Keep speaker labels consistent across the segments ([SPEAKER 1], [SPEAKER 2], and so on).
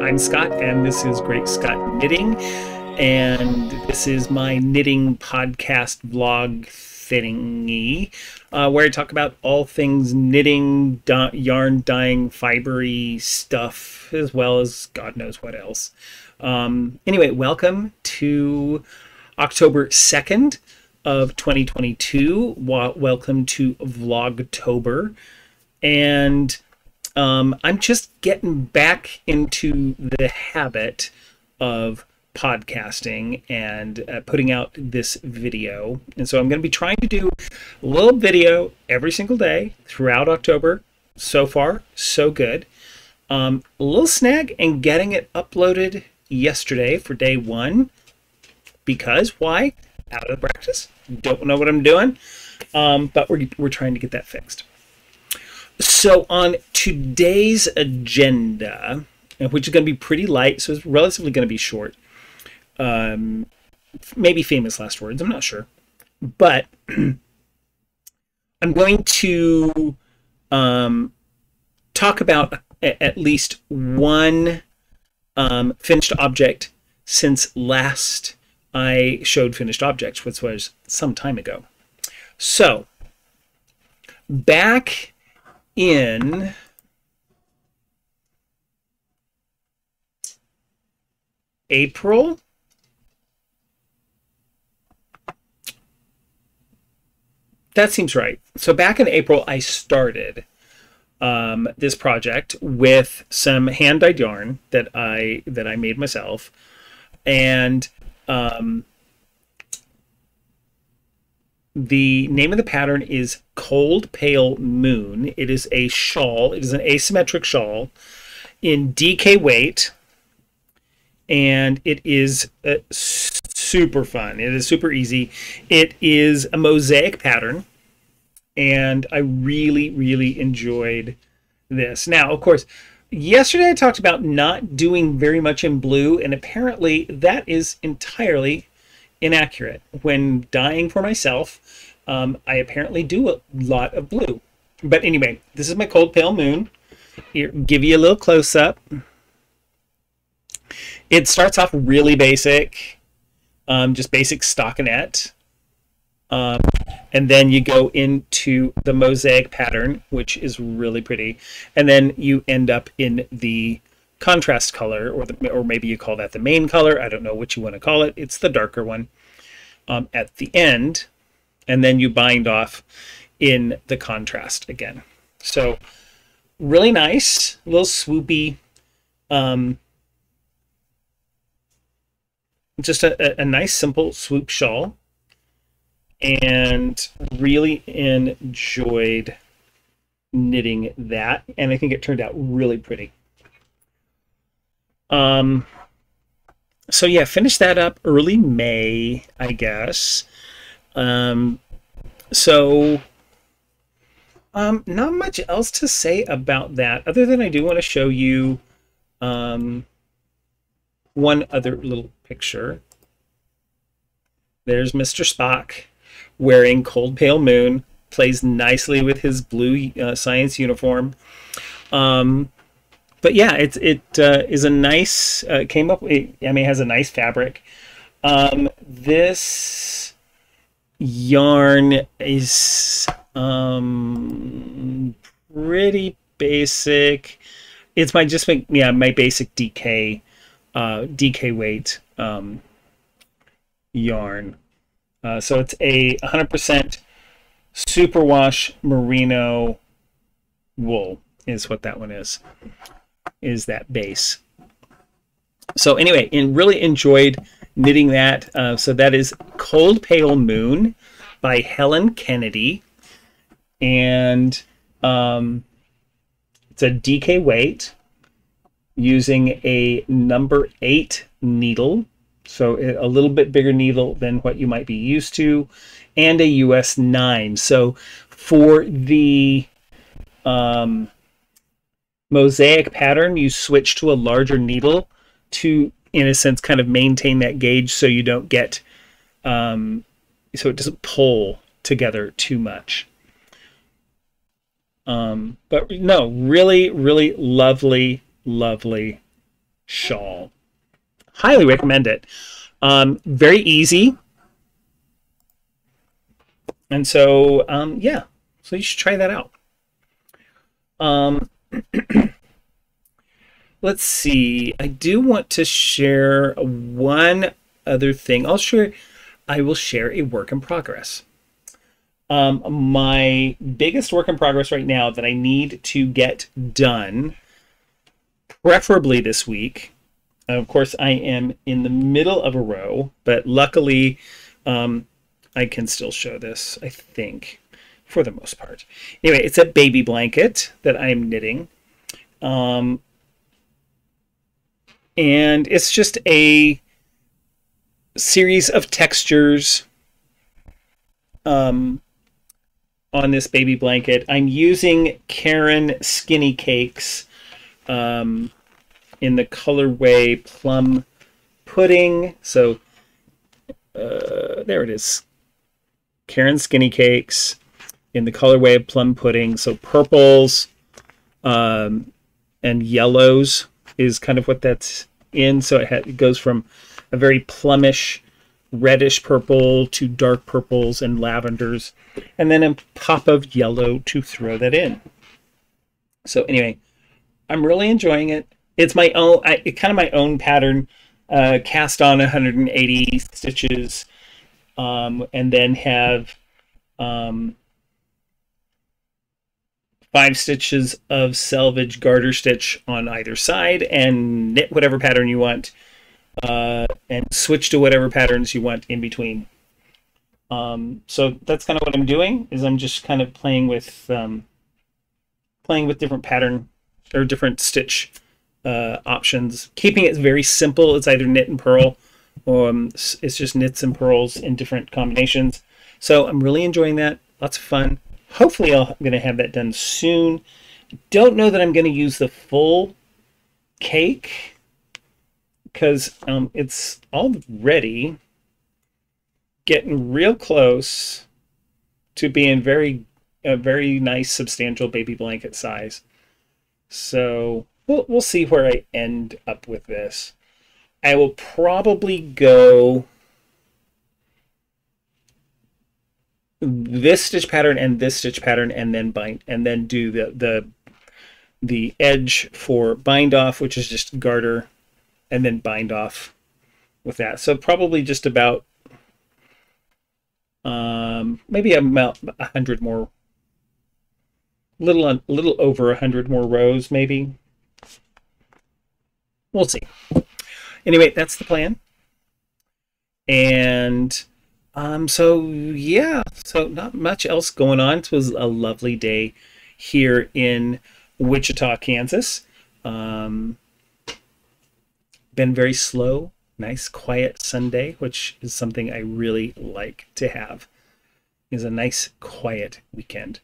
[SPEAKER 1] I'm Scott, and this is GreatScott Knitting, and this is my knitting podcast vlog thingy, where I talk about all things knitting, yarn dyeing, fibery stuff, as well as God knows what else. Anyway, welcome to October 2nd of 2022. Welcome to Vlogtober, and I'm just getting back into the habit of podcasting and putting out this video. And so I'm going to be trying to do a little video every single day throughout October. So far, so good. A little snag in getting it uploaded yesterday for day one. Because, why? Out of practice. Don't know what I'm doing. But we're trying to get that fixed. So on today's agenda, which is going to be pretty light, so it's relatively going to be short, maybe famous last words, I'm not sure, but I'm going to talk about at least one finished object since last I showed finished objects, which was some time ago. So back in April, that seems right. So back in April, I started this project with some hand-dyed yarn that I made myself, and the name of the pattern is Cold Pale Moon. It is a shawl. It is an asymmetric shawl in DK weight, and it is super fun. It is super easy. It is a mosaic pattern, and I really, really enjoyed this. Now, of course, yesterday I talked about not doing very much in blue, and apparently that is entirely inaccurate. When dyeing for myself, I apparently do a lot of blue. But anyway, this is my Cold Pale Moon. Here, give you a little close-up. It starts off really basic, just basic stockinette. And then you go into the mosaic pattern, which is really pretty. And then you end up in the contrast color, or maybe you call that the main color. I don't know what you want to call it. It's the darker one at the end. And then you bind off in the contrast again. So really nice, a little swoopy, just a nice simple swoop shawl, and really enjoyed knitting that, and I think it turned out really pretty. So yeah, finished that up early May, I guess. So not much else to say about that, other than I do want to show you one other little picture. There's Mr. Spock wearing Cold Pale Moon, plays nicely with his blue science uniform. But yeah, it is a nice, came up, I mean, it has a nice fabric. This yarn is pretty basic. It's my my basic DK weight yarn. So it's a 100% superwash merino wool is what that one is that base. So anyway, really enjoyed knitting that. So that is Cold Pale Moon by Helen Kennedy, and it's a DK weight using a number 8 needle, so a little bit bigger needle than what you might be used to, and a US 9. So for the mosaic pattern, you switch to a larger needle to, in a sense, kind of maintain that gauge so you don't get, so it doesn't pull together too much. But no, really, really lovely shawl. Highly recommend it. Very easy. And so, yeah, so you should try that out. Let's see. I do want to share one other thing. I will share a work in progress. My biggest work in progress right now that I need to get done, preferably this week. Of course, I am in the middle of a row, but luckily, I can still show this, I think, for the most part. Anyway, it's a baby blanket that I'm knitting. And it's just a series of textures on this baby blanket. I'm using Karen Skinny Cakes in the colorway Plum Pudding. So there it is. Karen Skinny Cakes in the colorway of Plum Pudding. So purples and yellows is kind of what that's in. So it goes from a very plumish reddish purple to dark purples and lavenders, and then a pop of yellow to throw that in. So anyway, I'm really enjoying it. It's my own, kind of my own pattern, cast on 180 stitches, and then have 5 stitches of selvage garter stitch on either side, and knit whatever pattern you want, and switch to whatever patterns you want in between. So that's kind of what I'm doing, is I'm just kind of playing with different pattern or different stitch options, keeping it very simple. It's either knit and purl, or it's just knits and purls in different combinations. So I'm really enjoying that. Lots of fun. Hopefully I'm going to have that done soon. Don't know that I'm going to use the full cake, because it's already getting real close to being a very nice, substantial baby blanket size. So we'll see where I end up with this. I will probably go this stitch pattern and this stitch pattern, and then bind, and then do the edge for bind off, which is just garter, and then bind off with that. So probably just about maybe about 100 more, little over 100 more rows, maybe. We'll see. Anyway, that's the plan. And so yeah, so not much else going on. It was a lovely day here in Wichita, Kansas. Been very slow, nice quiet Sunday, which is something I really like to have, is a nice quiet weekend.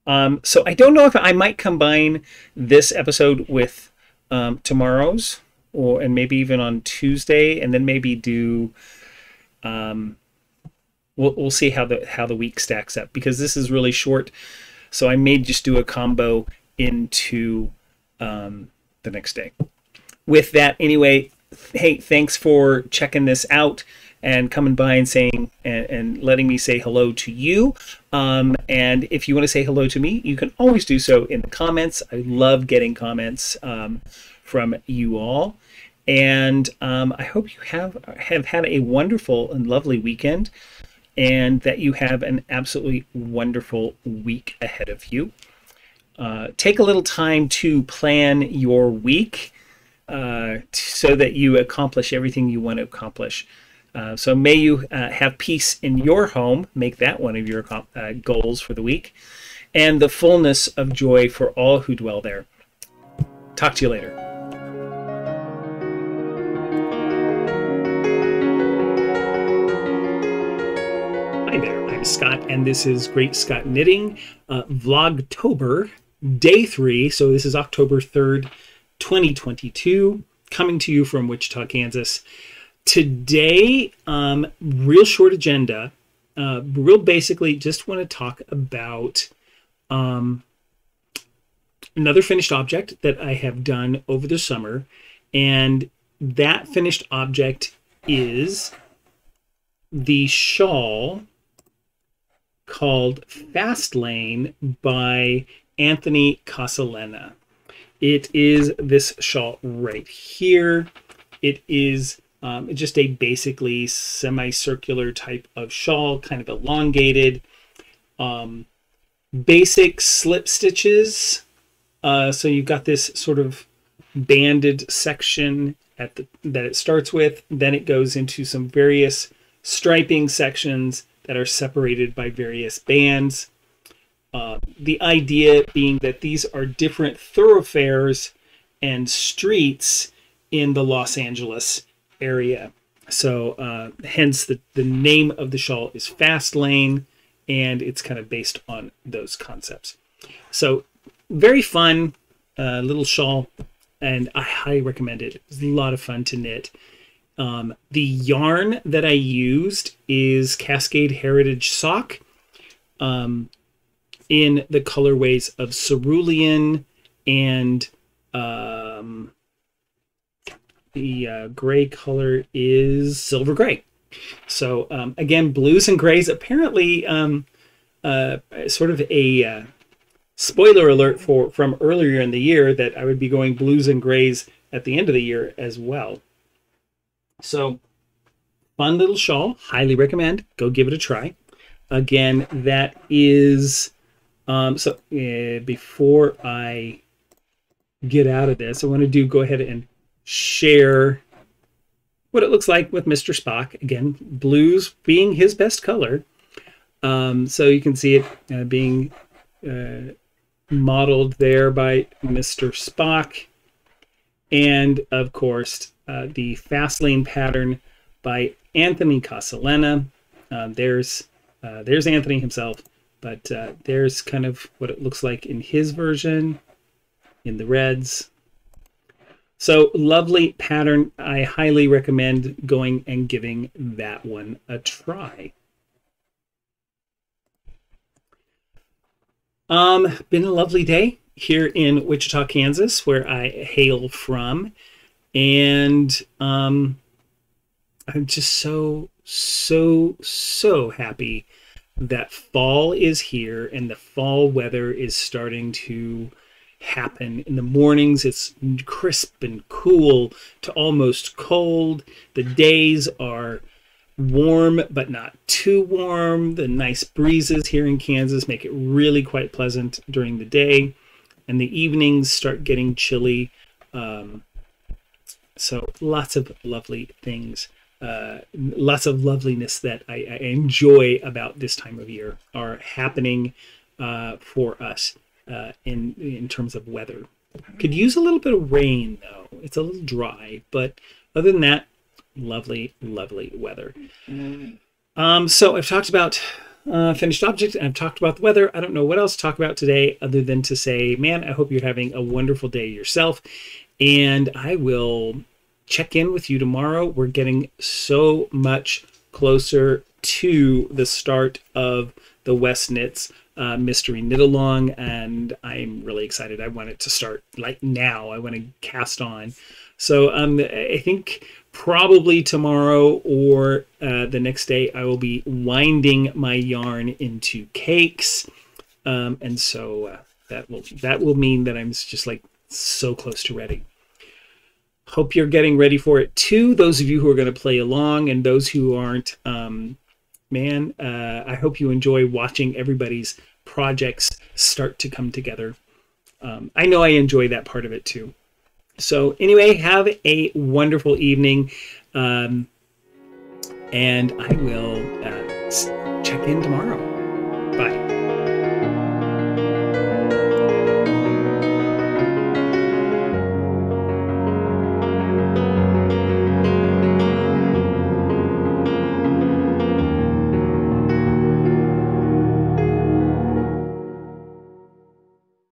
[SPEAKER 1] So I don't know if I might combine this episode with tomorrow's, and maybe even on Tuesday, and then maybe do we'll see how the week stacks up, because this is really short. So I may just do a combo into the next day. With that, anyway, hey, thanks for checking this out and coming by and saying and letting me say hello to you. And if you want to say hello to me, you can always do so in the comments. I love getting comments from you all. And I hope you have had a wonderful and lovely weekend, and that you have an absolutely wonderful week ahead of you. Take a little time to plan your week, so that you accomplish everything you want to accomplish. So may you have peace in your home, make that one of your goals for the week, and the fullness of joy for all who dwell there. Talk to you later. Hi there, I'm Scott, and this is GreatScott Knitting, Vlogtober, Day 3. So this is October 3rd, 2022, coming to you from Wichita, Kansas. Today, real short agenda. Real basically, just want to talk about another finished object that I have done over the summer, And that finished object is the shawl called Fastlane by Anthony Casalena. It is this shawl right here. It is just a basically semicircular type of shawl, kind of elongated. Basic slip stitches. So you've got this sort of banded section that it starts with. Then it goes into some various striping sections that are separated by various bands. The idea being that these are different thoroughfares and streets in the Los Angeles area. So hence the name of the shawl is Fastlane, and it's kind of based on those concepts. So very fun little shawl, and I highly recommend it. It's a lot of fun to knit. The yarn that I used is Cascade Heritage Sock in the colorways of Cerulean and the gray color is Silver Gray. So again, blues and grays. Apparently sort of a spoiler alert from earlier in the year that I would be going blues and grays at the end of the year as well. So fun little shawl, highly recommend. Go give it a try. Again, that is before I get out of this, I want to go ahead and share what it looks like with Mr. Spock. Again, blues being his best color. So you can see it being modeled there by Mr. Spock. And of course, the Fastlane pattern by Anthony Casalena. There's Anthony himself, but there's kind of what it looks like in his version in the reds. So lovely pattern. I highly recommend going and giving that one a try. Been a lovely day here in Wichita, Kansas, where I hail from. And I'm just so happy that fall is here and the fall weather is starting to happen. In the mornings, it's crisp and cool to almost cold. The days are warm, but not too warm. The nice breezes here in Kansas make it really quite pleasant during the day. And the evenings start getting chilly. So lots of lovely things, lots of loveliness that I enjoy about this time of year are happening for us in terms of weather. Could use a little bit of rain though. It's a little dry, but other than that, lovely, lovely weather. So I've talked about finished object, and I've talked about the weather. I don't know what else to talk about today other than to say, man, I hope you're having a wonderful day yourself. And I will check in with you tomorrow. We're getting so much closer to the start of the Westknits mystery knit along, and I'm really excited. I want it to start like now. I want to cast on. So I think probably tomorrow or the next day I will be winding my yarn into cakes, and so that will mean that I'm just like so close to ready. Hope you're getting ready for it too. Those of you who are going to play along, and those who aren't, man, I hope you enjoy watching everybody's projects start to come together. I know I enjoy that part of it too. So anyway, have a wonderful evening, and I will check in tomorrow.